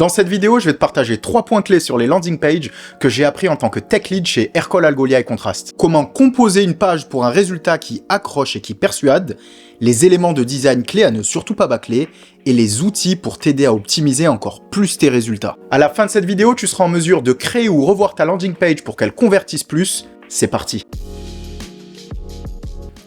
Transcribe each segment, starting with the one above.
Dans cette vidéo, je vais te partager 3 points clés sur les landing pages que j'ai appris en tant que tech lead chez Aircall, Algolia et Contrast. Comment composer une page pour un résultat qui accroche et qui persuade, les éléments de design clés à ne surtout pas bâcler, et les outils pour t'aider à optimiser encore plus tes résultats. À la fin de cette vidéo, tu seras en mesure de créer ou revoir ta landing page pour qu'elle convertisse plus. C'est parti!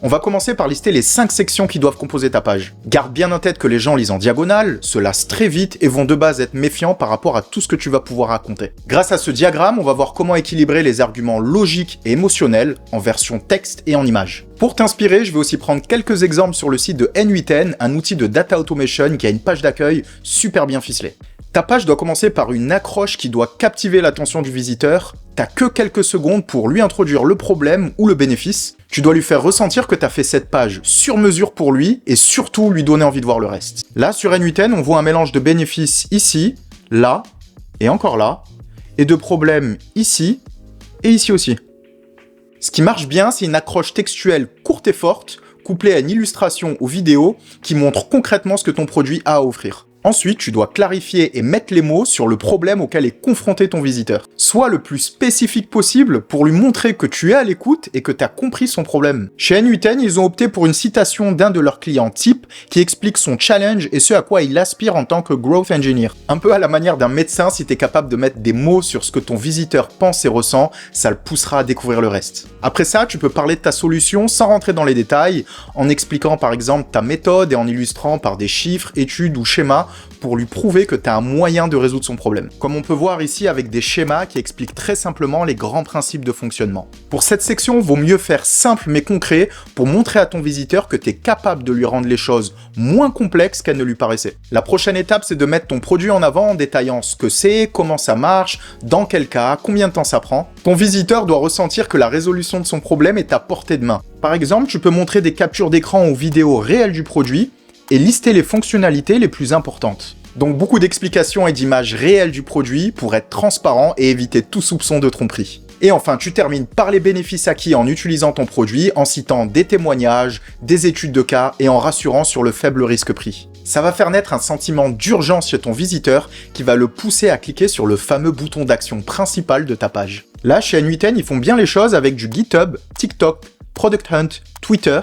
On va commencer par lister les 5 sections qui doivent composer ta page. Garde bien en tête que les gens lisent en diagonale, se lassent très vite et vont de base être méfiants par rapport à tout ce que tu vas pouvoir raconter. Grâce à ce diagramme, on va voir comment équilibrer les arguments logiques et émotionnels en version texte et en image. Pour t'inspirer, je vais aussi prendre quelques exemples sur le site de N8N, un outil de data automation qui a une page d'accueil super bien ficelée. Ta page doit commencer par une accroche qui doit captiver l'attention du visiteur. T'as que quelques secondes pour lui introduire le problème ou le bénéfice. Tu dois lui faire ressentir que t'as fait cette page sur mesure pour lui et surtout lui donner envie de voir le reste. Là, sur N8N, on voit un mélange de bénéfices ici, là et encore là, et de problèmes ici et ici aussi. Ce qui marche bien, c'est une accroche textuelle courte et forte, couplée à une illustration ou vidéo qui montre concrètement ce que ton produit a à offrir. Ensuite, tu dois clarifier et mettre les mots sur le problème auquel est confronté ton visiteur. Sois le plus spécifique possible pour lui montrer que tu es à l'écoute et que tu as compris son problème. Chez N8N, ils ont opté pour une citation d'un de leurs clients type qui explique son challenge et ce à quoi il aspire en tant que growth engineer. Un peu à la manière d'un médecin, si tu es capable de mettre des mots sur ce que ton visiteur pense et ressent, ça le poussera à découvrir le reste. Après ça, tu peux parler de ta solution sans rentrer dans les détails, en expliquant par exemple ta méthode et en illustrant par des chiffres, études ou schémas pour lui prouver que tu as un moyen de résoudre son problème. Comme on peut voir ici avec des schémas qui expliquent très simplement les grands principes de fonctionnement. Pour cette section, vaut mieux faire simple mais concret pour montrer à ton visiteur que tu es capable de lui rendre les choses moins complexes qu'elles ne lui paraissaient. La prochaine étape, c'est de mettre ton produit en avant en détaillant ce que c'est, comment ça marche, dans quel cas, combien de temps ça prend. Ton visiteur doit ressentir que la résolution de son problème est à portée de main. Par exemple, tu peux montrer des captures d'écran ou vidéos réelles du produit et lister les fonctionnalités les plus importantes. Donc beaucoup d'explications et d'images réelles du produit pour être transparent et éviter tout soupçon de tromperie. Et enfin, tu termines par les bénéfices acquis en utilisant ton produit, en citant des témoignages, des études de cas et en rassurant sur le faible risque-prix. Ça va faire naître un sentiment d'urgence chez ton visiteur qui va le pousser à cliquer sur le fameux bouton d'action principal de ta page. Là, chez N8N, ils font bien les choses avec du GitHub, TikTok, Product Hunt, Twitter,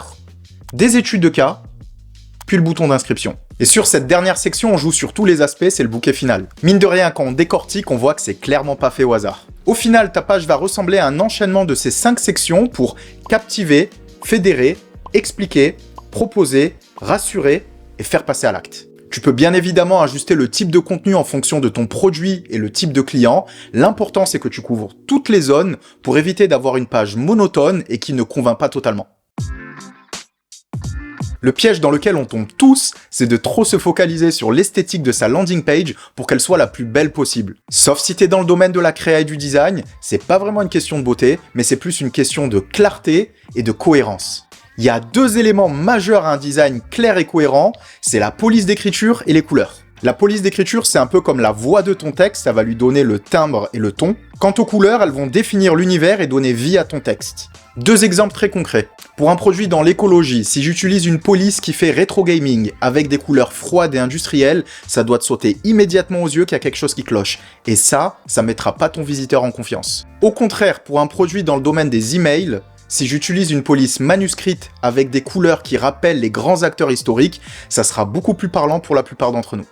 des études de cas, puis le bouton d'inscription. Et sur cette dernière section, on joue sur tous les aspects, c'est le bouquet final. Mine de rien, quand on décortique, on voit que c'est clairement pas fait au hasard. Au final, ta page va ressembler à un enchaînement de ces 5 sections pour captiver, fédérer, expliquer, proposer, rassurer et faire passer à l'acte. Tu peux bien évidemment ajuster le type de contenu en fonction de ton produit et le type de client. L'important, c'est que tu couvres toutes les zones pour éviter d'avoir une page monotone et qui ne convainc pas totalement. Le piège dans lequel on tombe tous, c'est de trop se focaliser sur l'esthétique de sa landing page pour qu'elle soit la plus belle possible. Sauf si t'es dans le domaine de la créa et du design, c'est pas vraiment une question de beauté, mais c'est plus une question de clarté et de cohérence. Il y a 2 éléments majeurs à un design clair et cohérent, c'est la police d'écriture et les couleurs. La police d'écriture, c'est un peu comme la voix de ton texte, ça va lui donner le timbre et le ton. Quant aux couleurs, elles vont définir l'univers et donner vie à ton texte. 2 exemples très concrets. Pour un produit dans l'écologie, si j'utilise une police qui fait rétro gaming avec des couleurs froides et industrielles, ça doit te sauter immédiatement aux yeux qu'il y a quelque chose qui cloche. Et ça mettra pas ton visiteur en confiance. Au contraire, pour un produit dans le domaine des emails, si j'utilise une police manuscrite avec des couleurs qui rappellent les grands acteurs historiques, ça sera beaucoup plus parlant pour la plupart d'entre nous.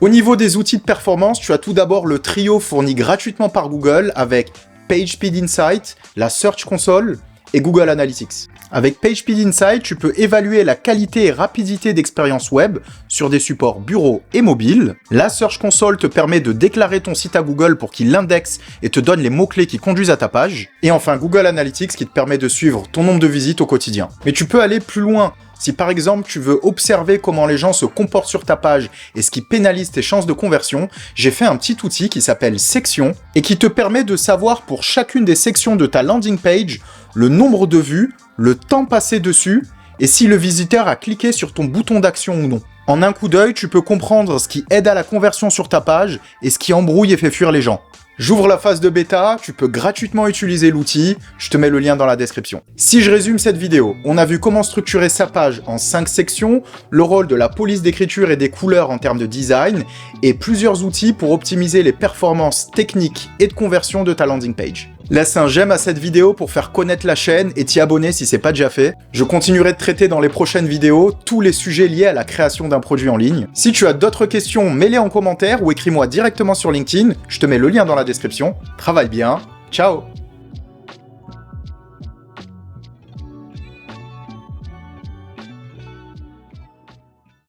Au niveau des outils de performance, tu as tout d'abord le trio fourni gratuitement par Google avec PageSpeed Insight, la Search Console et Google Analytics. Avec PageSpeed Insight, tu peux évaluer la qualité et rapidité d'expérience web sur des supports bureau et mobile. La Search Console te permet de déclarer ton site à Google pour qu'il l'indexe et te donne les mots-clés qui conduisent à ta page. Et enfin, Google Analytics qui te permet de suivre ton nombre de visites au quotidien. Mais tu peux aller plus loin. Si par exemple tu veux observer comment les gens se comportent sur ta page et ce qui pénalise tes chances de conversion, j'ai fait un petit outil qui s'appelle Sections et qui te permet de savoir pour chacune des sections de ta landing page le nombre de vues, le temps passé dessus et si le visiteur a cliqué sur ton bouton d'action ou non. En un coup d'œil, tu peux comprendre ce qui aide à la conversion sur ta page et ce qui embrouille et fait fuir les gens. J'ouvre la phase de bêta, tu peux gratuitement utiliser l'outil, je te mets le lien dans la description. Si je résume cette vidéo, on a vu comment structurer sa page en 5 sections, le rôle de la police d'écriture et des couleurs en termes de design, et plusieurs outils pour optimiser les performances techniques et de conversion de ta landing page. Laisse un j'aime à cette vidéo pour faire connaître la chaîne et t'y abonner si c'est pas déjà fait. Je continuerai de traiter dans les prochaines vidéos tous les sujets liés à la création d'un produit en ligne. Si tu as d'autres questions, mets-les en commentaire ou écris-moi directement sur LinkedIn, je te mets le lien dans la description. Travaille bien, ciao!